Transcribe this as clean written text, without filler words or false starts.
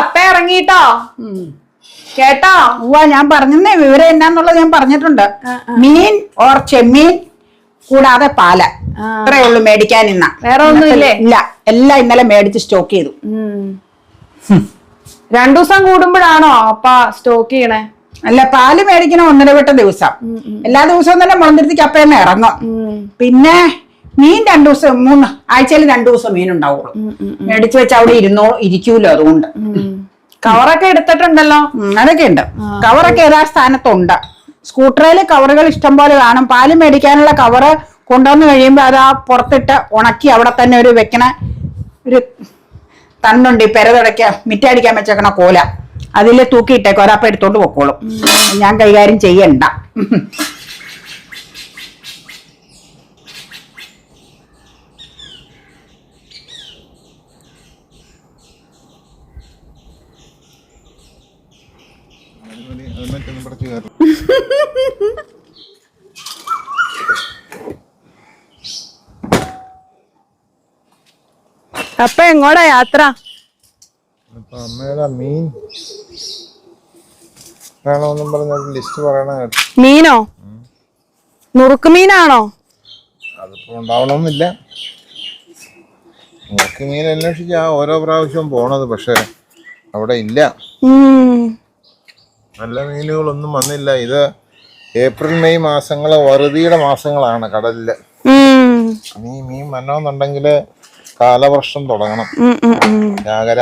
അപ്പ ഇറങ്ങിട്ടോ കേട്ടോ. ഞാൻ പറഞ്ഞേ വിവരം എന്നാന്നുള്ളത് ഞാൻ പറഞ്ഞിട്ടുണ്ട്. മീൻ ഓർ ചെമ്മീൻ കൂടാതെ പാല് ഇത്രയേ ഉള്ളൂ മേടിക്കാൻ. വേറെ ഒന്നുമില്ലേ? ഇല്ല, എല്ലാം ഇന്നലെ മേടിച്ച് സ്റ്റോക്ക് ചെയ്തു. 2 ദിവസം കൂടുമ്പോഴാണോ അപ്പ സ്റ്റോക്ക് ചെയ്യണേ? അല്ല, പാല് മേടിക്കണം 1.5 ദിവസം. എല്ലാ ദിവസവും തന്നെ മുളന്തിരുത്തിക്ക് അപ്പ തന്നെ ഇറങ്ങും. പിന്നെ മീൻ 2 ദിവസം 3 ആഴ്ചയിൽ 2 ദിവസം മീൻ ഉണ്ടാവുള്ളൂ. മേടിച്ചു വെച്ച് അവിടെ ഇരിക്കൂലോ. അതുകൊണ്ട് കവറൊക്കെ എടുത്തിട്ടുണ്ടല്ലോ. അതൊക്കെ ഉണ്ട്. കവറൊക്കെ ഏതാ സ്ഥാനത്തുണ്ട്. സ്കൂട്ടറിൽ കവറുകൾ ഇഷ്ടം പോലെ കാണും. പാല് മേടിക്കാനുള്ള കവറ് കൊണ്ടുവന്ന് കഴിയുമ്പോ അത് ആ പുറത്തിട്ട് ഉണക്കി അവിടെ തന്നെ ഒരു വെക്കണ ഒരു തണ്ടുണ്ട്. ഈ പെര തുടയ്ക്ക മിറ്റടിക്കാൻ വെച്ചേക്കണ കോല അതില് തൂക്കിയിട്ടേക്കോ. ഒരപ്പം എടുത്തോണ്ട് പൊക്കോളും. ഞാൻ കൈകാര്യം ചെയ്യണ്ട. അപ്പൊ എങ്ങോടാ യാത്ര? അമ്മയുടെ മീൻ വേണോന്നും പറഞ്ഞ ലിസ്റ്റ് പറയണ കേട്ടോ. മീനോ? നുറുക്ക് മീനാണോ? അതിപ്പോ ഉണ്ടാവണമെന്നില്ല. നുറുക്ക് മീൻ അന്വേഷിച്ചാ ഓരോ പ്രാവശ്യവും പോണത്. പക്ഷെ അവിടെ ഇല്ല. നല്ല മീനുകളൊന്നും വന്നില്ല. ഇത് ഏപ്രിൽ മെയ് മാസങ്ങള് വറുതിയുടെ മാസങ്ങളാണ് കടലില്. ഈ മീൻ വരണമെന്നുണ്ടെങ്കില് കാലവർഷം തുടങ്ങണം. ജാഗര